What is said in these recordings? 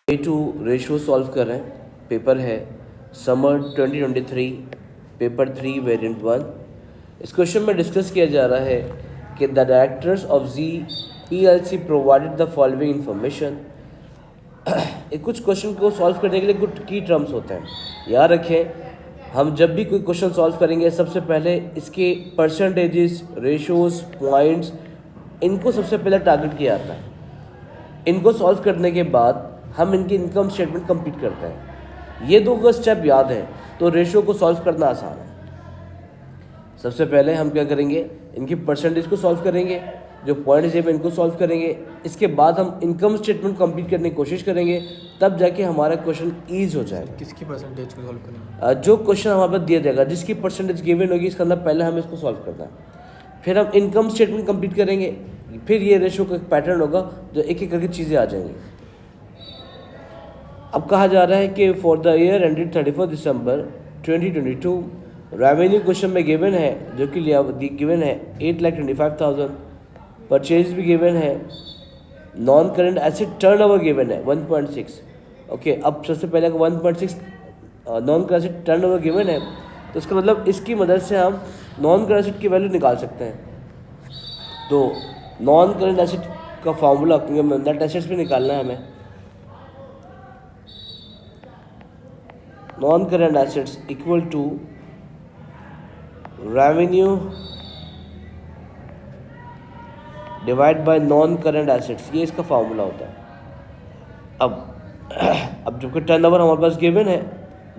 To ratio solve कर रहे हैं। पेपर है समर 2023 पेपर 3 वेरिएंट 1। इस क्वेश्चन में डिस्कस किया जा रहा है कि the directors of G PLC provided the following information. कुछ क्वेश्चन को सॉल्व करने के लिए कुछ की टर्म्स होते हैं, याद रखें। हम जब भी कोई क्वेश्चन सॉल्व करेंगे सबसे पहले इसके परसेंटेजेस, रेशोज, पॉइंट्स, इनको सबसे पहले टारगेट किया जाता है। इनको सॉल्व करने के बाद हम इनकी इनकम स्टेटमेंट कंप्लीट करते हैं। ये दो अगर स्टेप याद है तो रेशो को सॉल्व करना आसान है। सबसे पहले हम क्या करेंगे, इनकी परसेंटेज को सॉल्व करेंगे, जो पॉइंट्स है इनको सॉल्व करेंगे। इसके बाद हम इनकम स्टेटमेंट कंप्लीट करने की कोशिश करेंगे, तब जाके हमारा क्वेश्चन ईज हो जाएगा। किसकी परसेंटेज को सॉल्व करेंगे? जो क्वेश्चन हमारे पास दिया जाएगा, जिसकी परसेंटेज गिवन होगी, इसके अंदर पहले हमें इसको सॉल्व करना है। फिर हम इनकम स्टेटमेंट कंप्लीट करेंगे, फिर ये रेशो का एक पैटर्न होगा जो एक एक करके चीज़ें आ जाएंगी। अब कहा जा रहा है कि for the year ended 31 December 2022 revenue question में गिवन है, जो कि गिवन है 8,25,000। परचेज भी गिवन है, non current asset turnover given है 1.6। ओके, अब सबसे पहले 1.6 non current asset turnover given है, तो इसका मतलब इसकी मदद से हम नॉन करेंट एसेट की वैल्यू निकाल सकते हैं। तो नॉन करेंट एसेट का फॉर्मूला, क्योंकि नेट एसेट्स भी निकालना है हमें, non current assets equal to revenue divide by non current assets, ये इसका फार्मूला होता है। अब जबकि टर्नओवर हमारे पास गिवन है,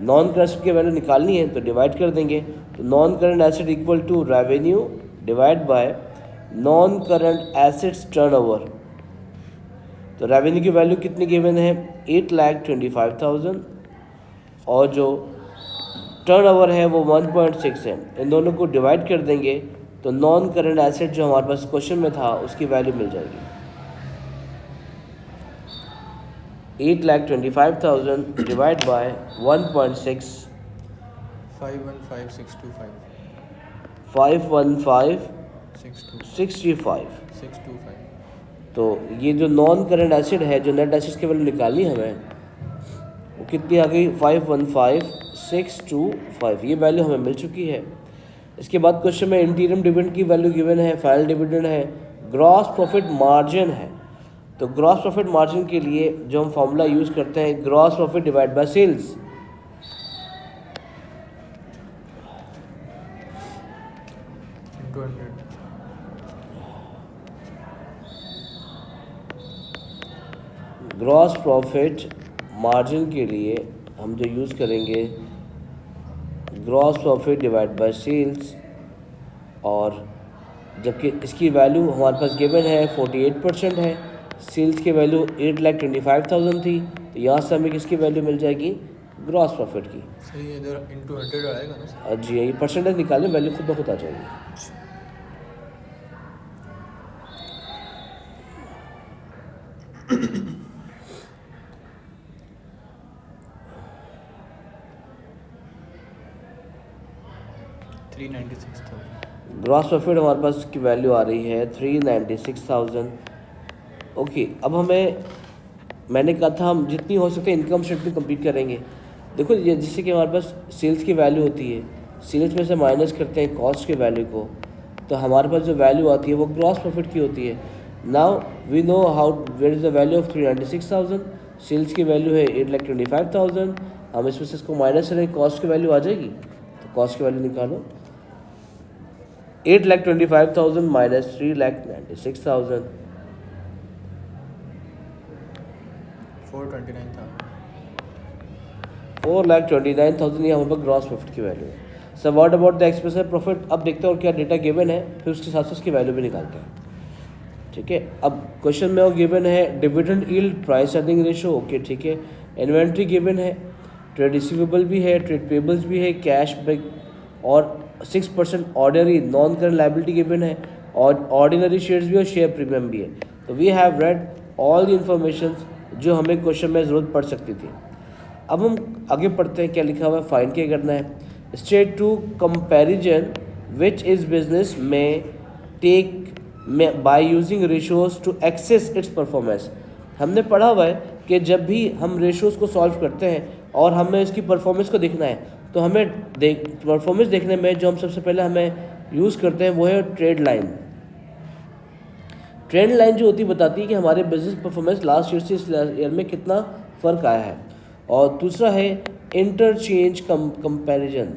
नॉन करेंट एसेट की वैल्यू निकालनी है तो डिवाइड कर देंगे। तो non current asset equal to revenue divide by non current assets turnover. तो रेवेन्यू की वैल्यू कितनी गिवन है, 8,25,000, और जो टर्नओवर है वो 1.6 है। इन दोनों को डिवाइड कर देंगे तो नॉन करेंट एसेट जो हमारे पास क्वेश्चन में था उसकी वैल्यू मिल जाएगी 8,25,000 डिवाइड बाय 1.6, 515,625 515,625। तो ये जो नॉन करेंट एसेट है, जो नेट एसेट्स की वैल्यू निकालनी है हमें, वो कितनी आ गई 515,625। ये वैल्यू हमें मिल चुकी है। इसके बाद क्वेश्चन में इंटीरियम डिविडेंड की वैल्यू गिवन है, फाइनल डिविडेंड है, ग्रॉस प्रॉफिट मार्जिन है। तो ग्रॉस प्रॉफिट मार्जिन के लिए जो हम फॉर्मूला यूज़ करते हैं, gross profit divide by sales. Gross profit margin के लिए हम जो यूज़ करेंगे, gross profit divide by sales, और जबकि इसकी वैल्यू हमारे पास गिवन है 48% है, सेल्स की वैल्यू 8,25,000 थी, तो यहाँ से हमें किसकी वैल्यू मिल जाएगी, ग्रॉस प्रॉफिट की। सही है, इधर इनटू 100 आएगा ना सर? जी, ये परसेंटेज निकालें, वैल्यू खुद ब खुद आ जाएगी। ग्रॉस प्रॉफिट हमारे पास की वैल्यू आ रही है 396,000। ओके, अब मैंने कहा था हम जितनी हो सके इनकम स्टेटमेंट कंप्लीट करेंगे। देखो, ये जैसे कि हमारे पास सेल्स की वैल्यू होती है, सेल्स में से माइनस करते हैं कॉस्ट के वैल्यू को, तो हमारे पास जो वैल्यू आती है वो ग्रॉस प्रॉफिट की होती है। Now we know how where is the value of 396,000। Sales की वैल्यू है 8,25,000। हम इसमें से इसको माइनस करें, कॉस्ट की वैल्यू आ जाएगी, तो कॉस्ट की वैल्यू निकालो। 8,25,000 माइनस 3,96,000, 4,29,000। ये हमारे पास ग्रॉस प्रॉफिट की वैल्यू है। So what about the expression profit? अब देखते हैं और क्या डेटा गिवन है, फिर उसके साथ साथ उसकी वैल्यू भी निकालते हैं। ठीक है, अब क्वेश्चन में वो गिवन है dividend yield, price earning ratio. Okay, ठीक है। इन्वेंट्री गिवन है, ट्रेड रिसीवेबल भी है, ट्रेड पेबल्स भी है, कैश बैक, और 6% ordinary non current liability given है, और ऑर्डिनरी शेयर्स भी और शेयर प्रीमियम भी है। तो we have read all the information जो हमें क्वेश्चन में ज़रूरत पड़ सकती थी। अब हम आगे पढ़ते हैं, क्या लिखा हुआ है, फाइंड क्या करना है। State to comparison which is business में take by using ratios to access its performance। हमने पढ़ा हुआ है कि जब भी हम रेशियोज़ को सॉल्व करते हैं और हमें इसकी परफॉर्मेंस को देखना है तो हमें परफॉर्मेंस देखने में जो हम सबसे पहले हमें यूज़ करते हैं वो है ट्रेंड लाइन। ट्रेंड लाइन जो होती है बताती है कि हमारे बिजनेस परफॉर्मेंस लास्ट ईयर से इस ईयर में कितना फ़र्क आया है। और दूसरा है इंटरचेंज कंपैरिजन।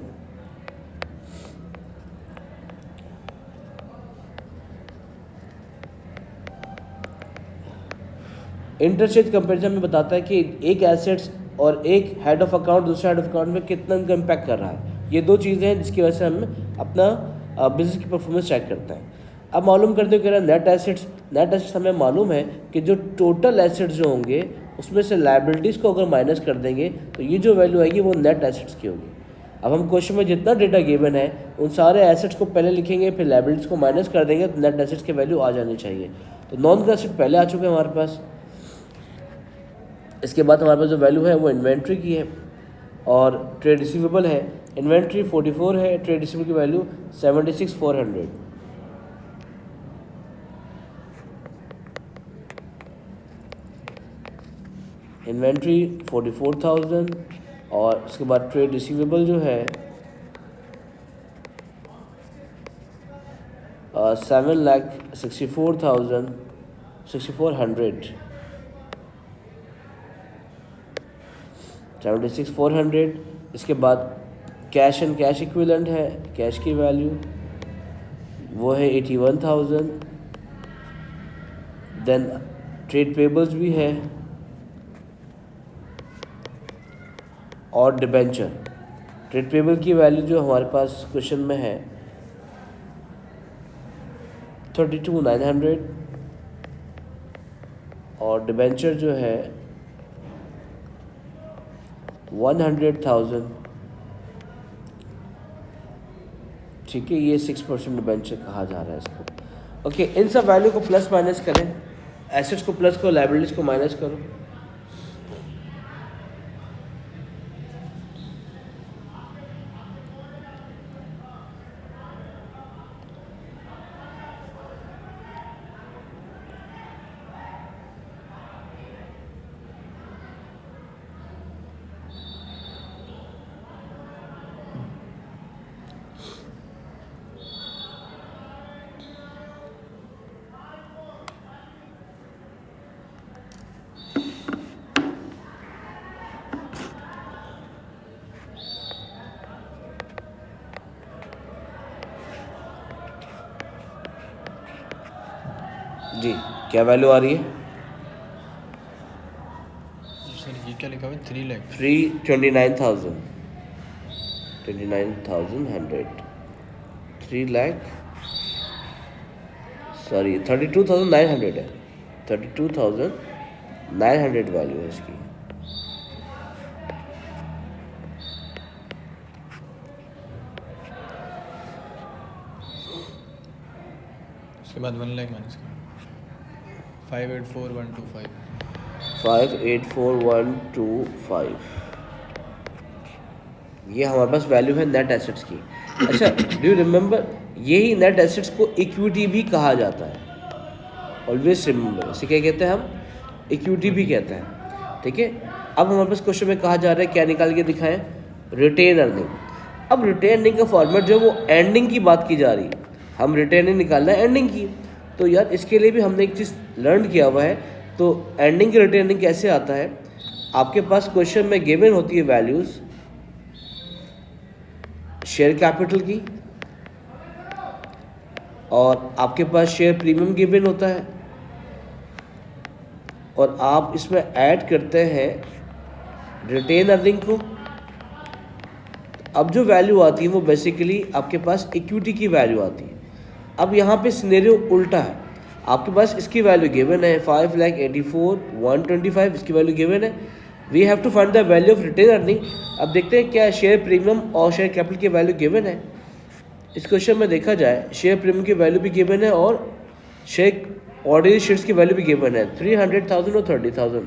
इंटरचेंज कंपैरिजन में बताता है कि एक एसेट्स और एक हेड ऑफ अकाउंट दूसरे हेड ऑफ अकाउंट में कितना इनका इम्पैक्ट कर रहा है। ये दो चीज़ें हैं जिसकी वजह से हम अपना बिजनेस की परफॉर्मेंस चेक करते हैं। अब मालूम करते हो कह रहा है नेट एसेट्स हमें मालूम है कि जो टोटल एसेट्स जो होंगे उसमें से लायबिलिटीज़ को अगर माइनस कर देंगे तो ये जो वैल्यू आएगी वो नेट एसेट्स की होगी। अब हम क्वेश्चन में जितना डेटा गिवन है उन सारे एसेट्स को पहले लिखेंगे, फिर लायबिलिटीज़ को माइनस कर देंगे तो नेट एसेट्स की वैल्यू आ जानी चाहिए। तो नॉन करंट एसेट पहले आ चुके हैं हमारे पास। इसके बाद हमारे पास जो वैल्यू है वो इन्वेंट्री की है और ट्रेड रिसीवेबल है। इन्वेंट्री 44 है, ट्रेड रिसीवेबल की वैल्यू 76,400। इन्वेंट्री 44,000 और उसके बाद ट्रेड रिसीवेबल जो है 7,64,000 76,400। इसके बाद कैश एंड कैश इक्विवेलेंट है, कैश की वैल्यू वो है 81,000। देन ट्रेड पेबल्स भी है और डिबेंचर। ट्रेड पेबल की वैल्यू जो हमारे पास क्वेश्चन में है 32,900 और डिबेंचर जो है 100,000। ठीक है, ये 6% डिबेंचर कहा जा रहा है इसको। ओके, इन सब वैल्यू को प्लस माइनस करें, एसेट्स को प्लस करो, लायबिलिटीज को माइनस करो। जी, क्या वैल्यू आ रही है? सर ये क्या लिखा हुआ है? 3 लाख 29,100 3 लाख, सॉरी 32,900 है। 32,900 वैल्यू है इसकी। उसके बाद 1 लाख माइनस 584,125 584,125 ये हमारे पास वैल्यू है नेट एसेट्स की। अच्छा, डू यू रिमेंबर, यही नेट एसेट्स को इक्विटी भी कहा जाता है। ऑलवेज रिमेंबर, इसे क्या कहते हैं हम? इक्विटी भी कहते हैं। ठीक है, अब हमारे पास क्वेश्चन में कहा जा रहा है, क्या निकाल के दिखाएं? Retain earning. अब रिटेन अर्निंग का फॉर्मेट जो है वो एंडिंग की बात की जा रही है। हम रिटेन अर्निंग निकालना है एंडिंग की, तो यार इसके लिए भी हमने एक चीज़ लर्न किया हुआ है। तो एंडिंग की रिटेन अर्निंग कैसे आता है? आपके पास क्वेश्चन में गिवन होती है वैल्यूज़ शेयर कैपिटल की और आपके पास शेयर प्रीमियम गिवन होता है और आप इसमें ऐड करते हैं रिटेन अर्निंग को। अब जो वैल्यू आती है वो बेसिकली आपके पास इक्विटी की वैल्यू आती है। अब यहाँ पे सिनेरियो उल्टा है, आपके पास इसकी वैल्यू गिवन है 5,84,125 इसकी वैल्यू गिवन है। We have to find the value of retain earning. अब देखते हैं क्या शेयर प्रीमियम और शेयर कैपिटल की वैल्यू गिवन है। इस क्वेश्चन में देखा जाए शेयर प्रीमियम की वैल्यू भी गिवन है और शेयर ऑर्डिनरी शेयर्स की वैल्यू भी गिवन है 300,000 और 30,000।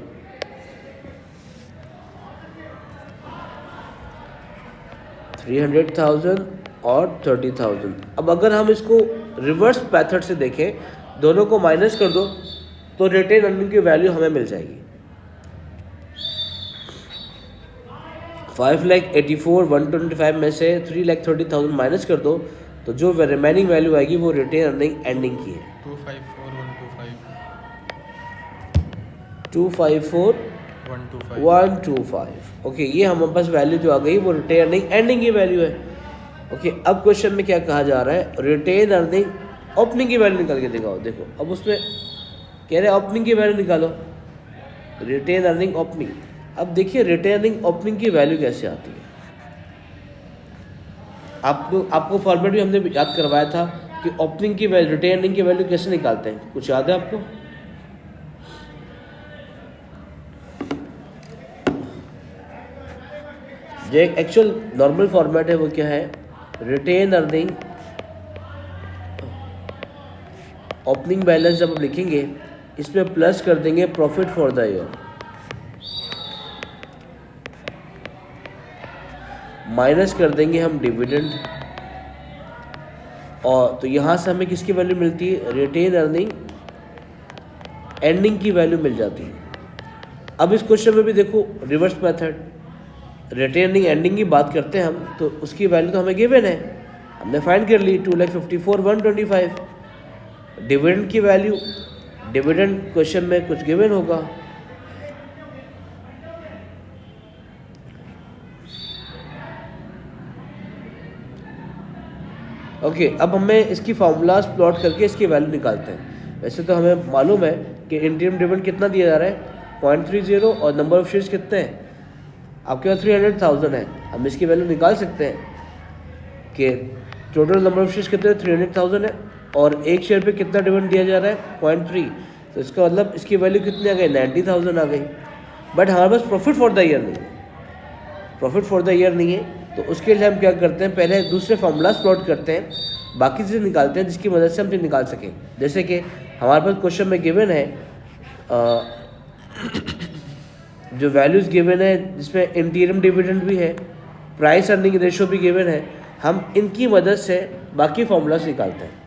300,000 और 30,000। अब अगर हम इसको रिवर्स मेथड से देखें, दोनों को माइनस कर दो तो रिटेन अर्निंग की वैल्यू हमें मिल जाएगी 5,84,125 में से 3,30,000 माइनस कर दो तो जो रिमेनिंग वैल्यू आएगी वो रिटेन अर्निंग एंडिंग की है 254,125 ओके। ये हमारे पास वैल्यू जो आ गई वो रिटेन अर्निंग एंडिंग की वैल्यू है ओके। अब क्वेश्चन में क्या कहा जा रहा है, रिटेन अर्निंग ओपनिंग की वैल्यू निकाल के दिखाओ। देखो अब उसमें कह रहे हैं ओपनिंग की वैल्यू निकालो, रिटेन अर्निंग ओपनिंग। अब देखिए रिटेन अर्निंग ओपनिंग की वैल्यू कैसे आती है। आपको फॉर्मेट भी हमने याद करवाया था कि ओपनिंग की वैल्यू रिटेन अर्निंग की वैल्यू कैसे निकालते हैं, कुछ याद है आपको? जो एक एक्चुअल नॉर्मल फॉर्मेट है वो क्या है, रिटेन अर्निंग ओपनिंग बैलेंस जब आप लिखेंगे इसमें प्लस कर देंगे profit for the year, minus कर देंगे हम डिविडेंड, और तो यहाँ से हमें किसकी वैल्यू मिलती है, रिटेन अर्निंग एंडिंग की वैल्यू मिल जाती है। अब इस क्वेश्चन में भी देखो reverse method, retain earning ending की बात करते हैं हम तो उसकी वैल्यू तो हमें गिवन है, हमने फाइंड कर ली 2,54,125। डिविडेंड की वैल्यू, डिविडेंड क्वेश्चन में कुछ गिवन होगा, ओके। अब हमें इसकी फार्मूलाज प्लॉट करके इसकी वैल्यू निकालते हैं। वैसे तो हमें मालूम है कि इंटरिम डिविडेंड कितना दिया जा रहा है 0.30 और नंबर ऑफ शेयर्स कितने हैं आपके पास 300,000 है। हम इसकी वैल्यू निकाल सकते हैं कि टोटल नंबर ऑफ शेयर्स कितने 300,000 है और एक शेयर पे कितना डिविडेंड दिया जा रहा है 0.3, तो इसका मतलब इसकी वैल्यू कितनी आ गई 90,000 आ गई। बट हमारे पास प्रॉफिट फॉर द ईयर नहीं है, प्रॉफिट फॉर द ईयर नहीं है, तो उसके लिए हम क्या करते हैं, पहले दूसरे फार्मूलाज प्लॉट करते हैं, बाकी चीज़ें निकालते हैं जिसकी मदद से हम निकाल सकें। जैसे कि हमारे पास क्वेश्चन में गिवन है जो वैल्यूज़ गिवन है जिसमें इंटीरियम डिविडेंड भी है, प्राइस अर्निंग रेशो भी गिवन है, हम इनकी मदद से बाकी फार्मूलाज निकालते हैं।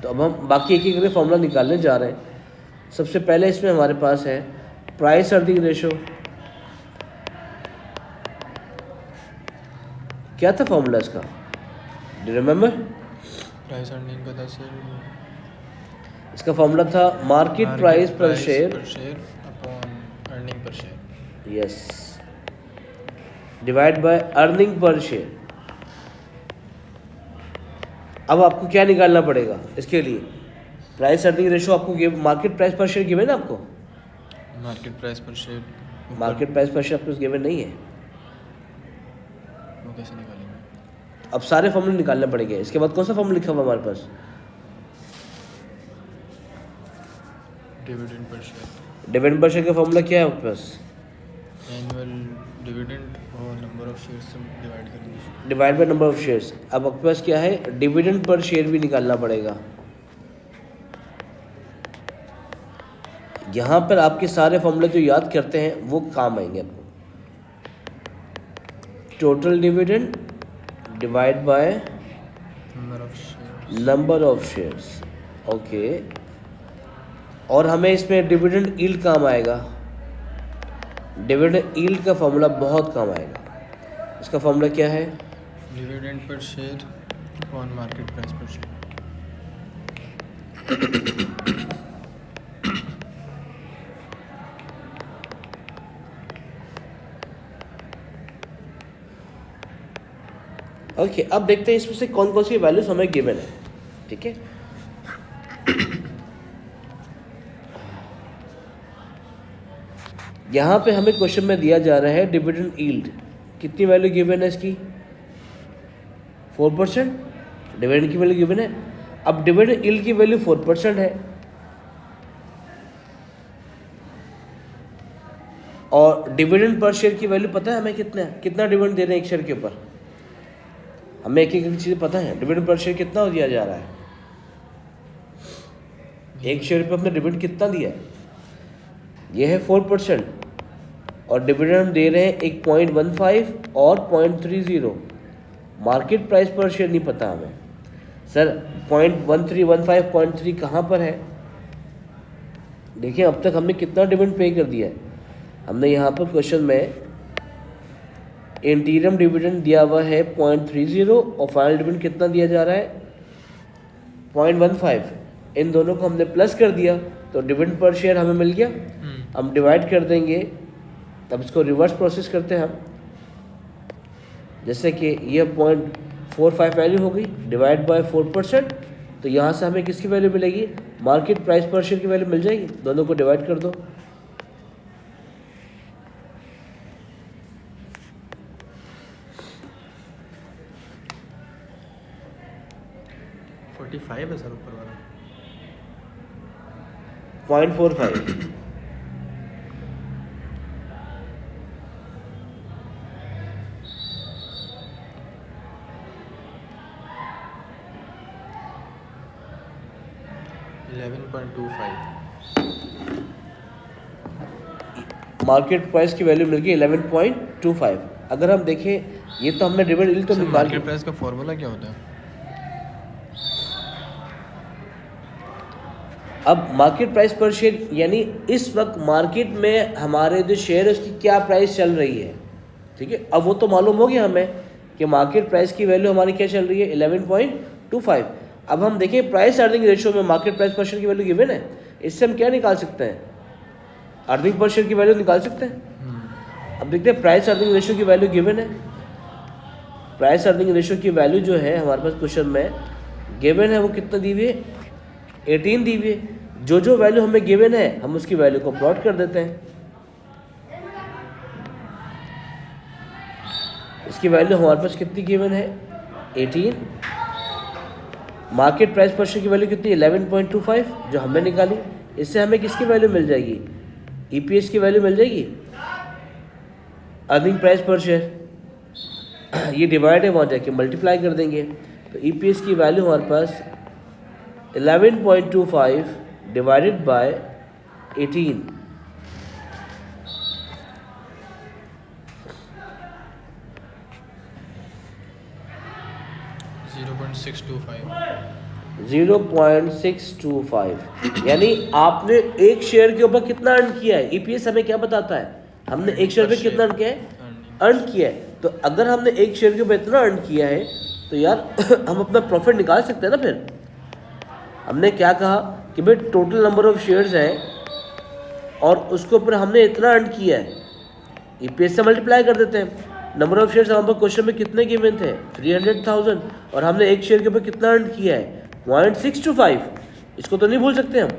तो अब हम बाकी एक करके फार्मूला निकालने जा रहे हैं। सबसे पहले इसमें हमारे पास है प्राइस अर्निंग रेशो। क्या था फार्मूला इसका, डू रिमेम्बर? प्राइस अर्निंग का था सर, इसका फार्मूला था मार्केट प्राइस पर share upon earning per share, yes, divide by earning per share. अब आपको क्या निकालना पड़ेगा इसके लिए, प्राइस अर्निंग रेशो आपको मार्केट प्राइस पर शेयर गिवन है आपको, मार्केट प्राइस पर शेयर, मार्केट प्राइस पर शेयर आपको गिवन नहीं है, वो कैसे निकालेंगे? अब सारे फॉर्मूले निकालने पड़ेंगे। इसके बाद कौन सा फॉर्मूला लिखा हुआ हमारे पास, dividend per share, dividend per share का फॉर्मूला क्या है आपके पास, एनुअल डिविडेंड और नंबर ऑफ शेयर्स से डिवाइड करेंगे, divide by number of shares. अब आपके पास क्या है, डिविडेंड पर शेयर भी निकालना पड़ेगा। यहाँ पर आपके सारे फॉर्मूले जो याद करते हैं वो काम आएंगे आपको। Total dividend divide by number of shares, okay. और हमें इसमें डिविडेंड यील्ड काम आएगा, डिविडेंड यील्ड का फॉर्मूला बहुत काम आएगा। इसका फॉर्मूला क्या है, dividend per share upon market price पर शेयर। ओके अब देखते हैं इसमें से कौन कौन सी वैल्यूज हमें गिवन है, ठीक है। यहाँ पे हमें क्वेश्चन में दिया जा रहा है डिविडेंड यील्ड, कितनी वैल्यू गिवन है इसकी 4%, डिविडेंड की वैल्यू गिवन है। अब डिविडेंड यील्ड की वैल्यू 4% है और डिविडेंड पर शेयर की वैल्यू पता है हमें कितना डिविडेंड दे रहे हैं एक शेयर के ऊपर, हमें एक एक चीज़ पता है। डिविडेंड पर शेयर कितना दिया जा रहा है, एक शेयर पे हमने डिविडेंड कितना दिया है, ये है 4% और डिविडेंड दे रहे हैं 1.15 और 0.30। मार्केट प्राइस पर शेयर नहीं पता हमें सर, 0.1315 0.3 कहाँ पर है, देखिए अब तक हमने कितना डिविडेंड पे कर दिया है। हमने यहाँ पर क्वेश्चन में इंटीरियम डिविडेंड दिया हुआ है 0.30 और फाइनल डिविडेंड कितना दिया जा रहा है 0.15। इन दोनों को हमने प्लस कर दिया तो डिविडेंड पर शेयर हमें मिल गया। हम डिवाइड कर देंगे, तब इसको रिवर्स प्रोसेस करते हैं हम। जैसे कि ये 0.45 वैल्यू हो गई, डिवाइड बाय 4%, तो यहाँ से हमें किसकी वैल्यू मिलेगी, मार्केट प्राइस पर शेयर की वैल्यू मिल जाएगी। दोनों को डिवाइड कर दो, है सर ऊपर वाला 0.45। मार्केट प्राइस की वैल्यू मिल गई 11.25। अगर हम देखें, ये तो हमने डिविडेंड यील्ड तो निकाल मार्केट प्राइस का फॉर्मूला क्या होता है? अब मार्केट प्राइस पर शेयर यानी इस वक्त मार्केट में हमारे जो शेयर है उसकी क्या प्राइस चल रही है, ठीक है। अब वो तो मालूम हो गया हमें कि मार्केट प्राइस की वैल्यू हमारी क्या चल रही है 11.25। अब हम देखें प्राइस अर्निंग रेशियो में मार्केट प्राइस पर शेयर की वैल्यू गिवन है, इससे हम क्या निकाल सकते हैं, अर्निंग पर शेयर की वैल्यू निकाल सकते हैं। अब देखते हैं प्राइस अर्निंग रेशियो की वैल्यू गिवन है। प्राइस अर्निंग रेशियो की वैल्यू जो है हमारे पास क्वेश्चन में गिवन है वो कितना दी हुई है 18 दी हुई है। जो वैल्यू हमें गिवन है हम उसकी वैल्यू को प्लॉट कर देते हैं। इसकी वैल्यू हमारे पास कितनी गिवन है 18। मार्केट प्राइस पर शेयर की वैल्यू कितनी 11.25 जो हमने निकाली। इससे हमें किसकी वैल्यू मिल जाएगी, ईपीएस की वैल्यू मिल जाएगी, अर्निंग प्राइस पर शेयर। ये डिवाइड है, वहाँ जाके मल्टीप्लाई कर देंगे तो ईपीएस की वैल्यू हमारे पास 11.25 डिवाइडेड बाय 18 0.625 यानी आपने एक शेयर के ऊपर कितना अर्न किया है। ईपीएस हमें क्या बताता है, हमने एक शेयर पे कितना अर्न किया है, अर्न किया है। तो अगर हमने एक शेयर के ऊपर इतना अर्न किया है तो यार हम अपना प्रॉफिट निकाल सकते हैं ना। फिर हमने क्या कहा कि भाई टोटल नंबर ऑफ शेयर्स है और उसके ऊपर हमने इतना अर्न किया है, ईपीएस से मल्टीप्लाई कर देते हैं। नंबर ऑफ शेयर्स हमारे क्वेश्चन में कितने गिवन थे 300,000 और हमने एक शेयर के ऊपर कितना अर्न किया है 0.625। इसको तो नहीं भूल सकते हम,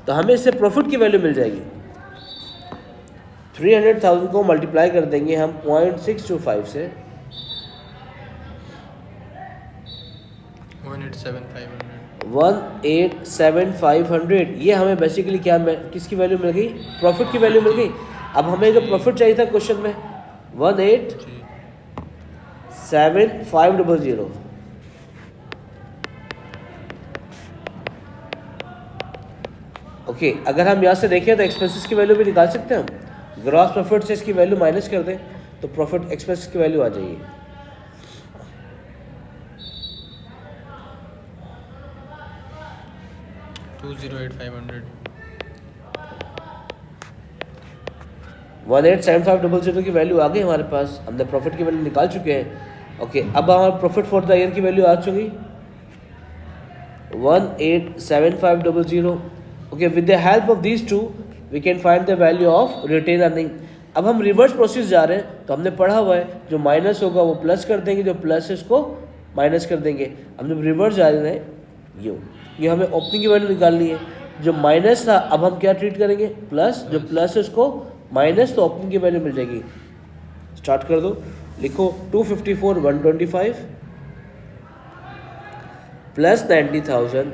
तो हमें इससे प्रॉफिट की वैल्यू मिल जाएगी। 300,000 को मल्टीप्लाई कर देंगे हम 0.625 से 187,500। ये हमें बेसिकली क्या किसकी वैल्यू मिल गई, प्रॉफिट की वैल्यू मिल गई। अब हमें जो प्रॉफिट चाहिए था क्वेश्चन में 187,500। ओके, अगर हम यहाँ से देखें तो एक्सपेंसेस की वैल्यू भी निकाल सकते हैं हम। ग्रॉस प्रॉफिट से इसकी वैल्यू माइनस कर दें तो प्रॉफिट एक्सपेंसेस की वैल्यू आ जाएगी। $187,500 की वैल्यू आ गई हमारे पास। हमने प्रॉफिट की वैल्यू निकाल चुके हैं। ओके, अब हमारा प्रॉफिट फॉर द ईयर की वैल्यू आ चुकी 187,500। Okay, with the help of these two we can find the value of retain earning. अब हम रिवर्स प्रोसेस जा रहे हैं, तो हमने पढ़ा हुआ है जो माइनस होगा वो प्लस कर देंगे, जो प्लस है उसको माइनस कर देंगे। हम जब रिवर्स जा रहे हैं ये हमें ओपनिंग की वैल्यू निकालनी है। जो माइनस था अब हम क्या ट्रीट करेंगे, प्लस। जो प्लस है उसको माइनस, तो ओपनिंग की वैल्यू मिल जाएगी। स्टार्ट कर दो, लिखो 254,125 प्लस 90,000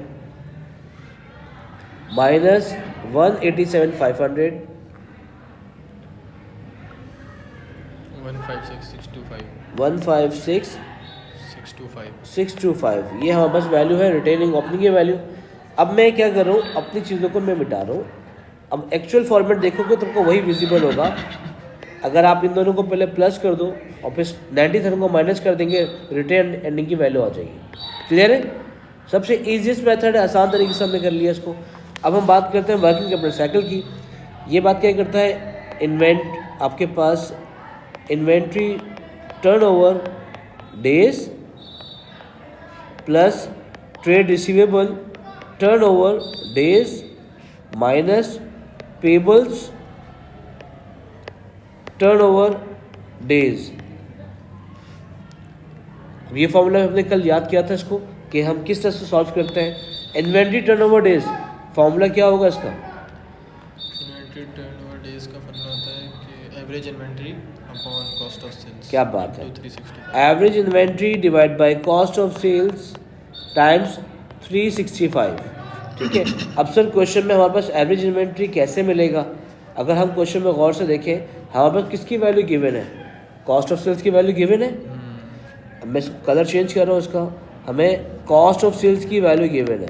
माइनस 187,500 156,625 ये हमारे पास वैल्यू है रिटेनिंग ओपनिंग की वैल्यू। अब मैं क्या कर रहा हूँ, अपनी चीज़ों को मैं मिटा रहा हूँ। अब एक्चुअल फॉर्मेट देखोगे तो तुमको वही विजिबल होगा। अगर आप इन दोनों को पहले प्लस कर दो और फिर 90,000 को माइनस कर देंगे, रिटेन एंडिंग की वैल्यू आ जाएगी। क्लियर है? सबसे ईजीएस्ट मेथड है, आसान तरीके से हमने कर लिया इसको। अब हम बात करते हैं वर्किंग कैपिटल साइकिल की। ये बात क्या करता है, आपके पास inventory turnover days plus trade receivable turnover days minus payables turnover days. अब ये फॉर्मूला हमने कल याद किया था इसको कि हम किस तरह से सॉल्व करते हैं। इन्वेंट्री टर्नओवर डेज फॉर्मूला क्या होगा इसका? इन्वेंट्री टर्नओवर डेज का फॉर्मूला होता है कि average inventory upon cost of sales. क्या बात है, 365 average inventory divide by cost of sales times 365। ठीक है। अब सर क्वेश्चन में हमारे पास एवरेज इन्वेंट्री कैसे मिलेगा? अगर हम क्वेश्चन में गौर से देखें, हमारे पास किसकी वैल्यू गिवन है? कॉस्ट ऑफ सेल्स की वैल्यू गिवन है। अब मैं कलर चेंज कर रहा हूँ इसका, हमें कॉस्ट ऑफ सेल्स की वैल्यू गिवन है।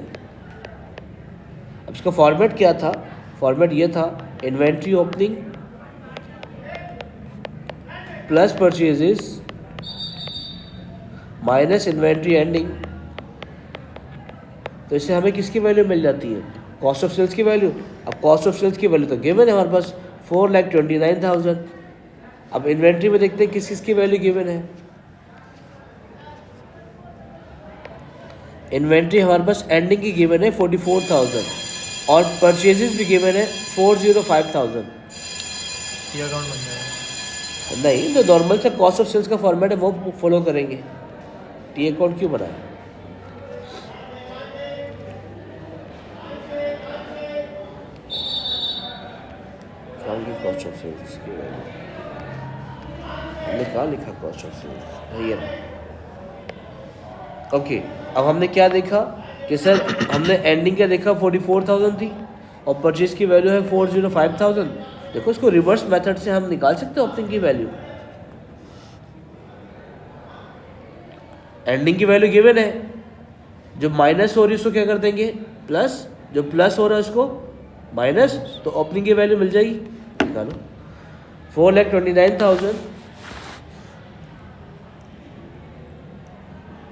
अब इसका फॉर्मेट क्या था? फॉर्मेट ये था, inventory opening plus purchases minus inventory ending. तो इससे हमें किसकी वैल्यू मिल जाती है? कॉस्ट ऑफ सेल्स की वैल्यू। अब कॉस्ट ऑफ सेल्स की वैल्यू तो गिवन है हमारे पास 4,29,000। अब इन्वेंट्री में देखते हैं किस किस की वैल्यू गिवन है। इन्वेंट्री हमारे पास एंडिंग की गिवन है 44,000 और परचेजेस भी गिवन है 405,000। ये अकाउंट बन जाएगा। नहीं, तो नॉर्मल से कॉस्ट ऑफ सेल्स का फॉर्मेट है वो फॉलो करेंगे। टी अकाउंट क्यों बनाया? कॉस्ट ऑफ सेल्स की वैल्यू हमने कहाँ लिखा? कॉस्ट ऑफ सेल्स ये ना। ओके, अब हमने क्या देखा कि सर हमने एंडिंग क्या देखा 44,000 थी और परचेज की वैल्यू है 405,000। देखो इसको रिवर्स मेथड से हम निकाल सकते हैं ओपनिंग की वैल्यू। एंडिंग की वैल्यू गिवन है, जो माइनस हो रही है उसको क्या कर देंगे? प्लस। जो प्लस हो रहा है उसको माइनस, तो ओपनिंग की वैल्यू मिल जाएगी। निकालो 4,29,000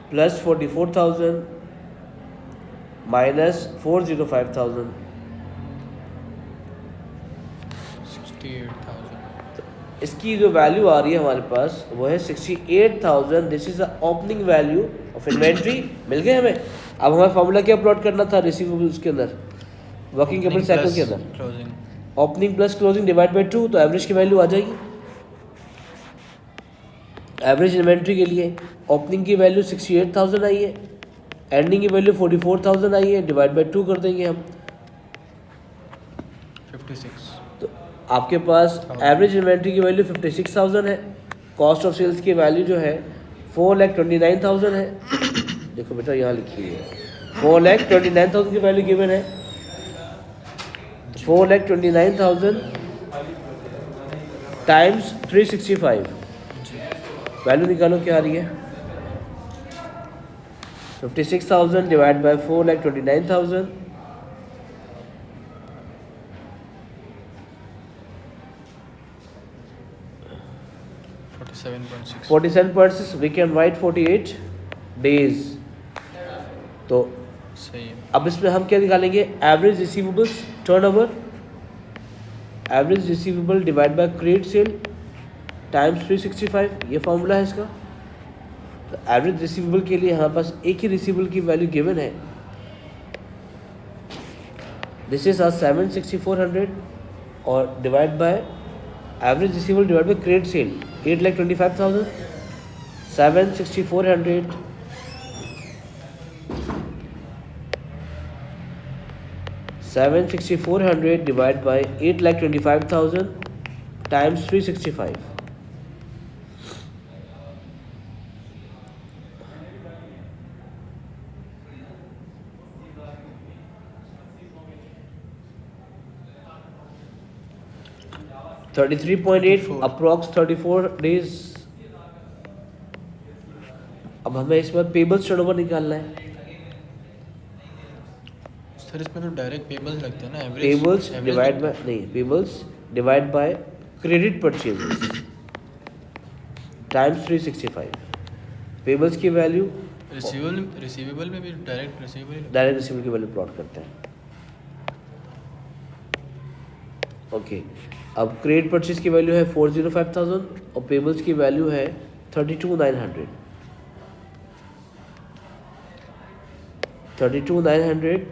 प्लस 44,000 माइनस 405,000। 68,000। इसकी जो वैल्यू आ रही है हमारे पास वो है 68,000। This is the opening value of inventory. मिल गए हमें। अब हमें फॉर्मूला क्या प्लॉट करना था रिसीवेबल्स के अंदर, वर्किंग कैपिटल साइकिल के अंदर? Closing. Opening plus closing divide by 2, तो एवरेज की वैल्यू आ जाएगी। एवरेज इन्वेंट्री के लिए ओपनिंग की वैल्यू 68,000 आई है, एंडिंग की वैल्यू 44,000 आई है, डिवाइड बाय 2 कर देंगे हम। 56। तो आपके पास एवरेज इन्वेंट्री की वैल्यू 56,000 है, कॉस्ट ऑफ सेल्स की वैल्यू जो है 4,29,000 है। देखो बेटा यहाँ लिखी है 4,29,000 की वैल्यू गिवन है। 4,29,000 टाइम्स 365 वैल्यू निकालो क्या आ रही है? 56,000 divide by 4,29,000 47.6 we can write 48 days. तो सही है। अब इसमें हम क्या निकालेंगे? Average receivables turnover, average receivable divide by credit sale times 365, ये फॉर्मूला है इसका। तो एवरेज रिसीवेबल के लिए हमारे पास एक ही रिसीवेबल की वैल्यू गिवन है, दिस इज 7,6400 और divide by average receivable divide by credit cell 8,25,000। 7,6400 7,6400 divided by 8,25,000 times 365. $33.8 approx 34 days. अब हमें इसमें पेबल्स टर्नओवर निकालना है। सर इसमें तो डायरेक्ट पेबल्स लगते हैं ना। एवरेज पेबल्स डिवाइड बाय नहीं, payables divide by credit purchases times 365। Payables की वैल्यू रिसीवेबल में भी डायरेक्ट रिसीवेबल की वैल्यू प्लॉट करते हैं। ओके, अब क्रेडिट परचेज की वैल्यू है 405,000 और पेबल्स की वैल्यू है 32,900। 32,900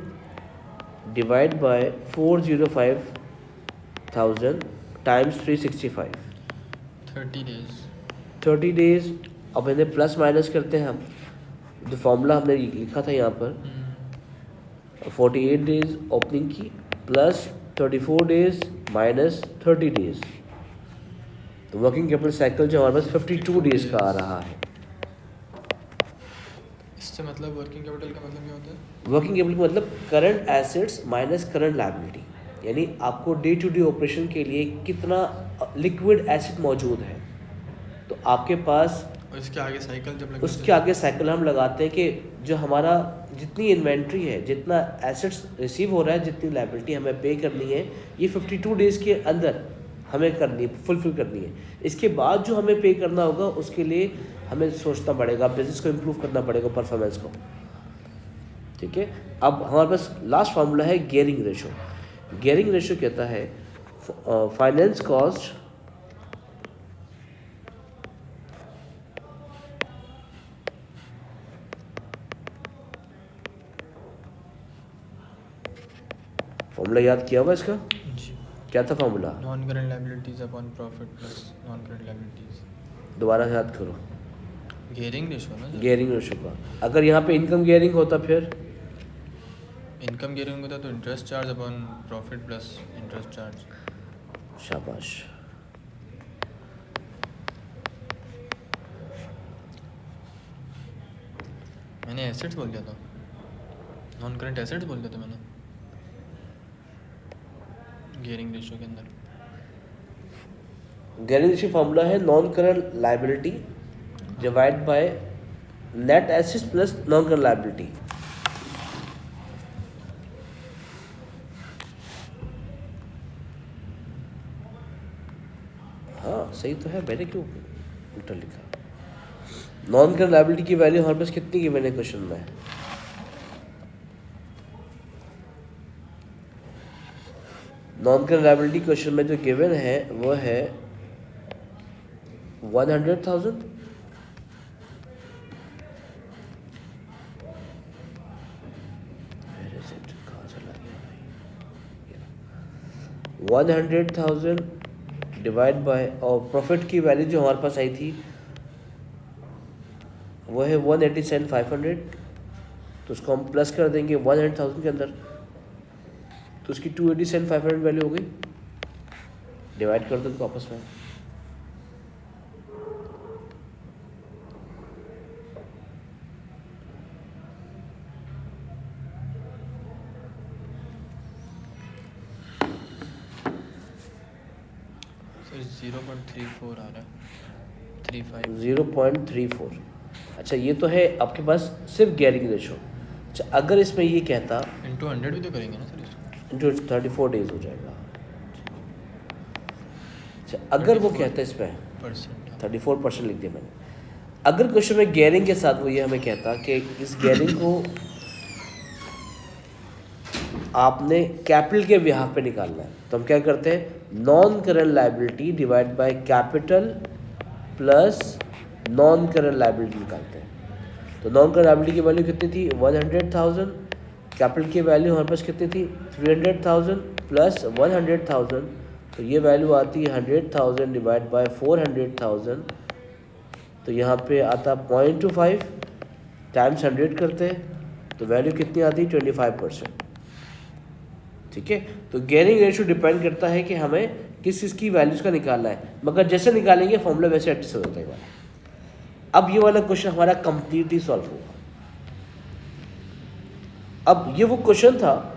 divide by 405,000 times 365, 30 days. 30 days. अब इन्हें प्लस माइनस करते हैं हम, जो फॉर्मूला हमने लिखा था यहाँ पर, 48 डेज ओपनिंग की प्लस 34 डेज माइनस 30 डेज, तो वर्किंग कैपिटल साइकिल जो हमारे पास 52 डेज का आ रहा है। इससे मतलब वर्किंग कैपिटल का मतलब क्या होता है? वर्किंग कैपिटल का मतलब current assets minus current liability, यानी आपको डे टू डे ऑपरेशन के लिए कितना लिक्विड एसेट मौजूद है। तो आपके पास और इसके आगे साइकिल जब उसके आगे साइकिल हम लगाते हैं कि जो हमारा जितनी इन्वेंट्री है, जितना एसेट्स रिसीव हो रहा है, जितनी लायबिलिटी हमें पे करनी है, ये 52 डेज़ के अंदर हमें करनी है, फुलफिल करनी है। इसके बाद जो हमें पे करना होगा उसके लिए हमें सोचना पड़ेगा, बिजनेस को इम्प्रूव करना पड़ेगा, परफॉर्मेंस को। ठीक है, अब हमारे पास लास्ट फार्मूला है गियरिंग रेशो। गियरिंग रेशो कहता है फाइनेंस कॉस्ट फॉर्मूला याद किया हुआ इसका? जी। क्या था formula? Non current liabilities upon profit plus non current liabilities. दोबारा याद करो। गियरिंग रेशो ना? गियरिंग रेशो का अगर यहाँ पे इनकम गियरिंग होता फिर इनकम गियरिंग होता तो interest charge upon profit plus interest charge. शाबाश। मैंने एसेट्स बोल दिया था, नॉन करंट एसेट्स बोल दिया था मैंने गियरिंग रेशो के अंदर। गियरिंग रेशो फॉर्मूला है non current liability divide by net assets plus non current liability. हाँ सही तो है, मैंने क्यों उल्टा लिखा? नॉन करंट लायबिलिटी की वैल्यू हमारे पास कितनी की मैंने क्वेश्चन में? नॉन करंट लायबिलिटी क्वेश्चन में जो गिवन है वो है 100,000 100,000 डिवाइड बाय, और प्रॉफिट की वैल्यू जो हमारे पास आई थी वो है 187,500, तो उसको हम प्लस कर देंगे 100,000 के अंदर, तो उसकी 287,500 वैल्यू हो गई। डिवाइड कर दो उनको आपस में। सर 0.34 आ रहा है, 35। 0.34। अच्छा, ये तो है आपके पास सिर्फ गियरिंग रेशो। अच्छा, अगर इसमें ये कहता इंटू 100 भी तो करेंगे ना सर इसको? इंटू 34 डेज हो जाएगा। अच्छा, अगर वो कहता है इसमें परसेंट 34% लिख दिया मैंने। अगर क्वेश्चन में गियरिंग के साथ वो ये हमें कहता कि इस गियरिंग को आपने कैपिटल के बिहाफ पे निकालना है, तो हम क्या करते हैं, non current liability divide by capital plus non current liability निकालते हैं। तो नॉन करंट लायबिलिटी की वैल्यू कितनी थी? 100,000। कैपिटल की वैल्यू हमारे पास कितनी थी? 300,000 प्लस 100,000, तो ये वैल्यू आती है 100,000 डिवाइड बाय 400,000, तो यहाँ पे आता 0.25 टाइम्स 100 करते हैं, तो वैल्यू कितनी आती है? 25%। ठीक है, तो गियरिंग रेशियो डिपेंड करता है कि हमें किस किस की वैल्यूज़ का निकालना है, मगर जैसे निकालेंगे फॉर्मूला वैसे एडजस्ट हो जाता है। अब ये वाला क्वेश्चन हमारा कंप्लीटली सॉल्व होगा। अब ये वो क्वेश्चन था